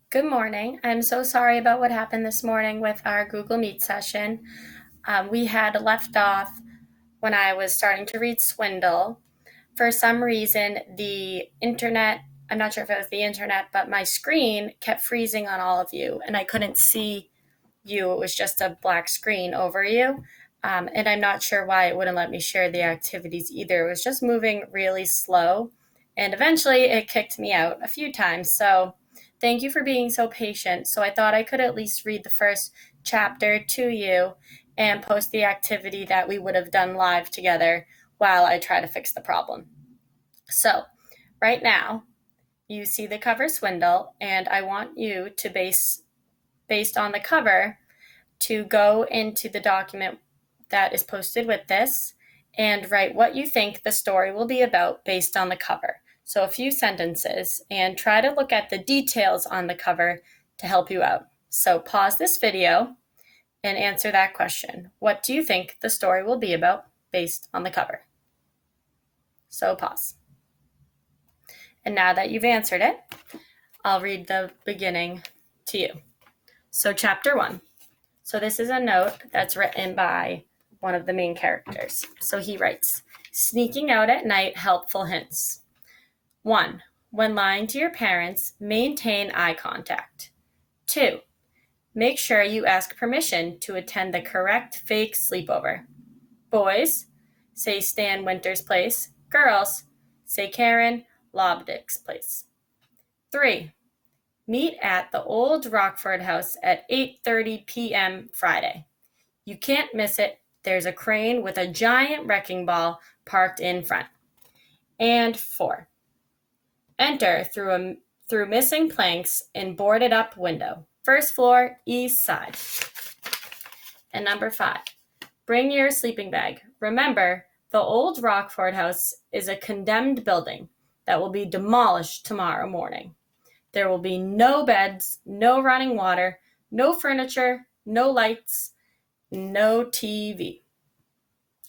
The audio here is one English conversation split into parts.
Good morning. I'm so sorry about what happened this morning with our Google Meet session. We had left off when I was starting to read Swindle. For some reason, the internet, I'm not sure if it was the internet, but my screen kept freezing on all of you and I couldn't see you. It was just a black screen over you. And I'm not sure why it wouldn't let me share the activities either. It was just moving really slow. And eventually it kicked me out a few times. So thank you for being so patient. So I thought I could at least read the first chapter to you and post the activity that we would have done live together while I try to fix the problem. So right now, you see the cover Swindle, and I want you to based on the cover, to go into the document that is posted with this and write what you think the story will be about based on the cover. So a few sentences, and try to look at the details on the cover to help you out. So pause this video and answer that question. What do you think the story will be about based on the cover? So pause. And now that you've answered it, I'll read the beginning to you. So chapter 1. So this is a note that's written by one of the main characters. So he writes, sneaking out at night, helpful hints. 1. When lying to your parents, maintain eye contact. 2. Make sure you ask permission to attend the correct fake sleepover. Boys, say Stan Winter's place. Girls, say Karen Lobdick's place. 3. Meet at the old Rockford house at 8:30 p.m. Friday. You can't miss it. There's a crane with a giant wrecking ball parked in front. And 4. Enter through missing planks in boarded up window. First floor, east side. And number 5. Bring your sleeping bag. Remember, the old Rockford house is a condemned building that will be demolished tomorrow morning. There will be no beds, no running water, no furniture, no lights, no TV.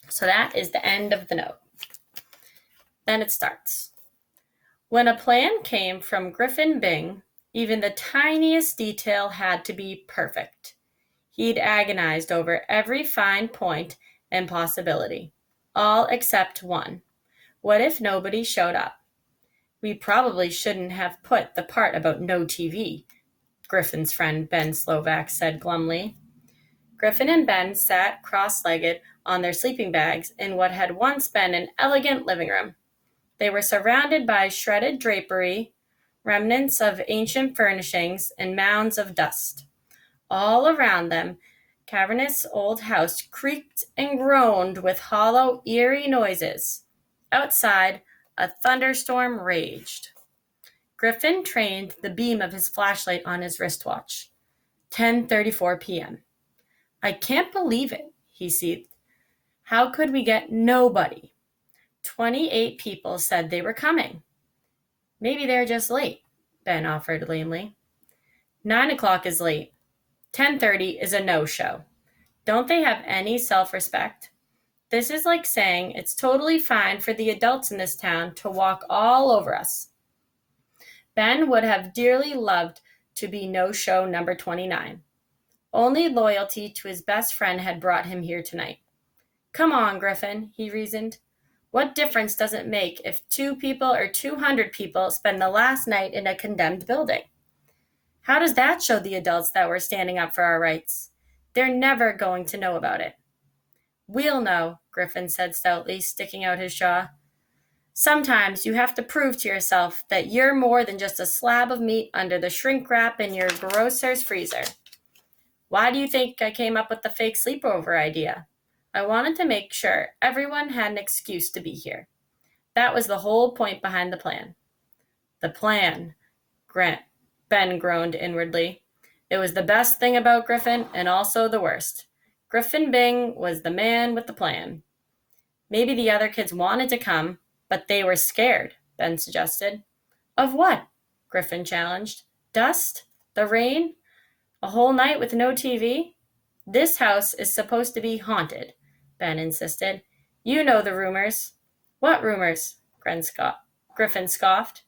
So that is the end of the note. Then it starts. When a plan came from Griffin Bing, even the tiniest detail had to be perfect. He'd agonized over every fine point and possibility, all except one. What if nobody showed up? We probably shouldn't have put the part about no TV, Griffin's friend Ben Slovak said glumly. Griffin and Ben sat cross-legged on their sleeping bags in what had once been an elegant living room. They were surrounded by shredded drapery, remnants of ancient furnishings, and mounds of dust. All around them, cavernous old house creaked and groaned with hollow, eerie noises. Outside, a thunderstorm raged. Griffin trained the beam of his flashlight on his wristwatch. 10:34 p.m. I can't believe it, he seethed. How could we get nobody? 28 people said they were coming. Maybe they're just late, Ben offered lamely. 9 o'clock is late. 10:30 is a no-show. Don't they have any self-respect? This is like saying it's totally fine for the adults in this town to walk all over us. Ben would have dearly loved to be no-show number 29. Only loyalty to his best friend had brought him here tonight. Come on, Griffin, he reasoned. What difference does it make if 2 people or 200 people spend the last night in a condemned building? How does that show the adults that we're standing up for our rights? They're never going to know about it. We'll know, Griffin said stoutly, sticking out his jaw. Sometimes you have to prove to yourself that you're more than just a slab of meat under the shrink wrap in your grocer's freezer. Why do you think I came up with the fake sleepover idea? I wanted to make sure everyone had an excuse to be here. That was the whole point behind the plan. The plan, Ben groaned inwardly. It was the best thing about Griffin and also the worst. Griffin Bing was the man with the plan. Maybe the other kids wanted to come, but they were scared, Ben suggested. Of what? Griffin challenged. Dust? The rain? A whole night with no TV? This house is supposed to be haunted, Ben insisted. You know the rumors. What rumors? Griffin scoffed.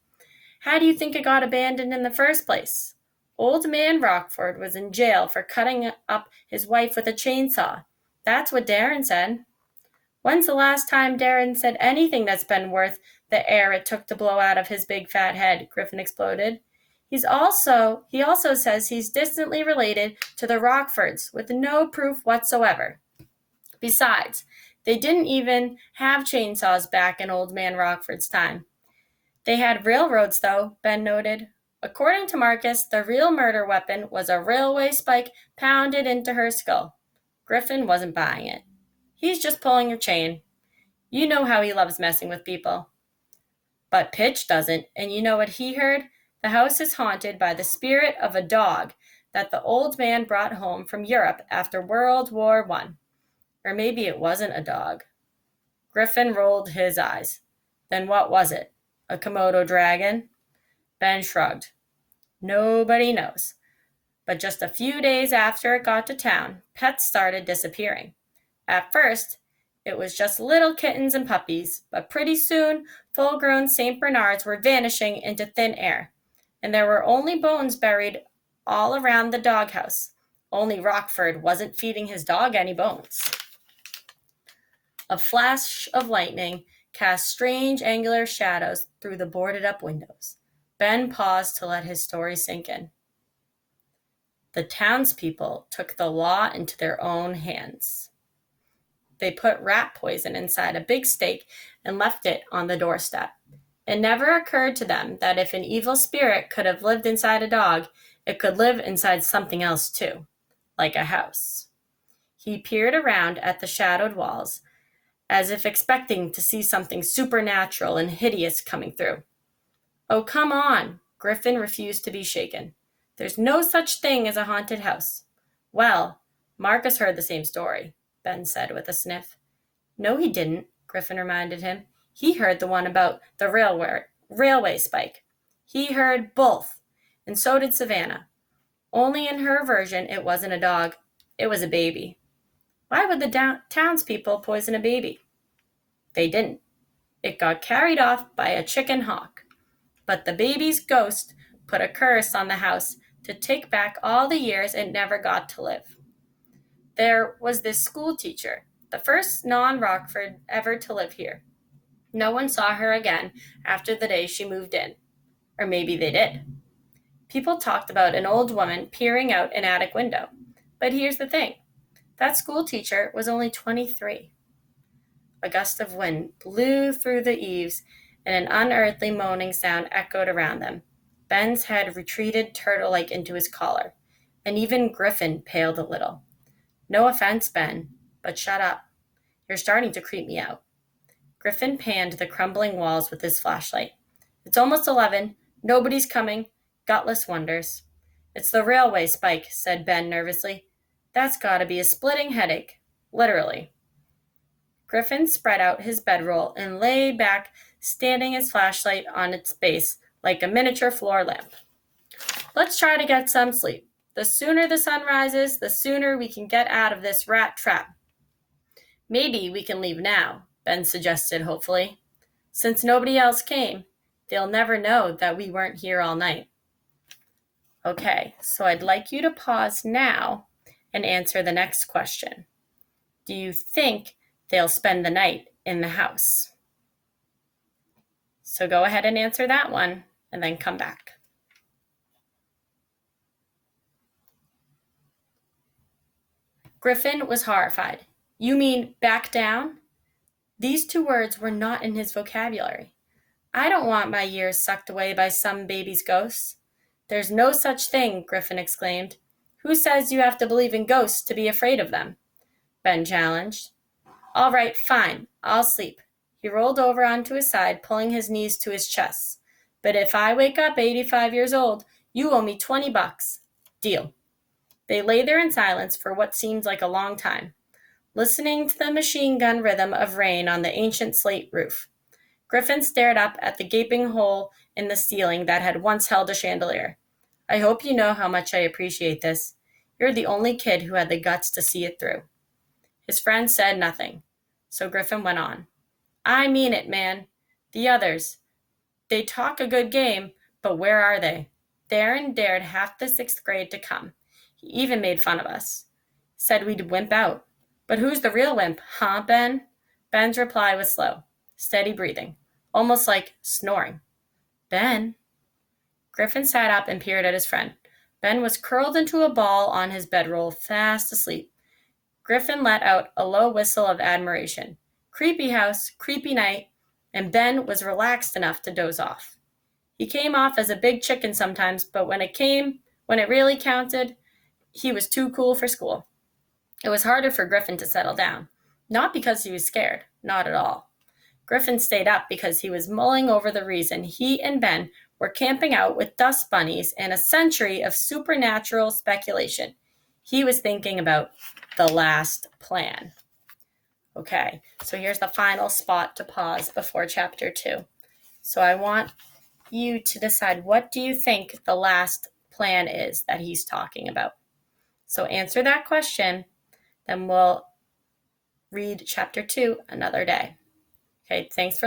How do you think it got abandoned in the first place? Old man Rockford was in jail for cutting up his wife with a chainsaw. That's what Darren said. When's the last time Darren said anything that's been worth the air it took to blow out of his big fat head? Griffin exploded. He also says he's distantly related to the Rockfords with no proof whatsoever. Besides, they didn't even have chainsaws back in Old Man Rockford's time. They had railroads, though, Ben noted. According to Marcus, the real murder weapon was a railway spike pounded into her skull. Griffin wasn't buying it. He's just pulling your chain. You know how he loves messing with people. But Pitch doesn't, and you know what he heard? The house is haunted by the spirit of a dog that the old man brought home from Europe after World War I. Or maybe it wasn't a dog. Griffin rolled his eyes. Then what was it? A Komodo dragon? Ben shrugged. Nobody knows. But just a few days after it got to town, pets started disappearing. At first, it was just little kittens and puppies, but pretty soon, full-grown St. Bernards were vanishing into thin air, and there were only bones buried all around the doghouse. Only Rockford wasn't feeding his dog any bones. A flash of lightning cast strange angular shadows through the boarded-up windows. Ben paused to let his story sink in. The townspeople took the law into their own hands. They put rat poison inside a big steak and left it on the doorstep. It never occurred to them that if an evil spirit could have lived inside a dog, it could live inside something else too, like a house. He peered around at the shadowed walls, as if expecting to see something supernatural and hideous coming through. Oh, come on! Griffin refused to be shaken. There's no such thing as a haunted house. Well, Marcus heard the same story, Ben said with a sniff. No, he didn't, Griffin reminded him. He heard the one about the railway spike. He heard both, and so did Savannah. Only in her version, it wasn't a dog. It was a baby. Why would the townspeople poison a baby? They didn't. It got carried off by a chicken hawk. But the baby's ghost put a curse on the house to take back all the years it never got to live. There was this school teacher, the first non-Rockford ever to live here. No one saw her again after the day she moved in. Or maybe they did. People talked about an old woman peering out an attic window. But here's the thing. That school teacher was only 23. A gust of wind blew through the eaves, and an unearthly moaning sound echoed around them. Ben's head retreated turtle-like into his collar, and even Griffin paled a little. No offense, Ben, but shut up. You're starting to creep me out. Griffin panned the crumbling walls with his flashlight. It's almost 11. Nobody's coming. Gutless wonders. It's the railway spike, said Ben nervously. That's gotta be a splitting headache. Literally. Griffin spread out his bedroll and lay back, standing his flashlight on its base like a miniature floor lamp. Let's try to get some sleep. The sooner the sun rises, the sooner we can get out of this rat trap. Maybe we can leave now, Ben suggested hopefully. Since nobody else came, they'll never know that we weren't here all night. Okay, so I'd like you to pause now and answer the next question. Do you think they'll spend the night in the house? So go ahead and answer that one and then come back. Griffin was horrified. You mean back down? These two words were not in his vocabulary. I don't want my years sucked away by some baby's ghosts. There's no such thing, Griffin exclaimed. Who says you have to believe in ghosts to be afraid of them? Ben challenged. All right, fine, I'll sleep. He rolled over onto his side, pulling his knees to his chest. But if I wake up 85 years old, you owe me $20. Deal. They lay there in silence for what seemed like a long time, listening to the machine gun rhythm of rain on the ancient slate roof. Griffin stared up at the gaping hole in the ceiling that had once held a chandelier. I hope you know how much I appreciate this. You're the only kid who had the guts to see it through. His friend said nothing, so Griffin went on. I mean it, man. The others. They talk a good game, but where are they? Darren dared half the 6th grade to come. He even made fun of us. Said we'd wimp out. But who's the real wimp, huh, Ben? Ben's reply was slow, steady breathing, almost like snoring. Ben? Griffin sat up and peered at his friend. Ben was curled into a ball on his bedroll, fast asleep. Griffin let out a low whistle of admiration. Creepy house, creepy night, and Ben was relaxed enough to doze off. He came off as a big chicken sometimes, but when it really counted, he was too cool for school. It was harder for Griffin to settle down. Not because he was scared, not at all. Griffin stayed up because he was mulling over the reason he and Ben were camping out with dust bunnies in a century of supernatural speculation. He was thinking about the last plan. Okay, so here's the final spot to pause before chapter 2. So I want you to decide, what do you think the last plan is that he's talking about? So answer that question, then we'll read chapter 2 another day. Okay, thanks for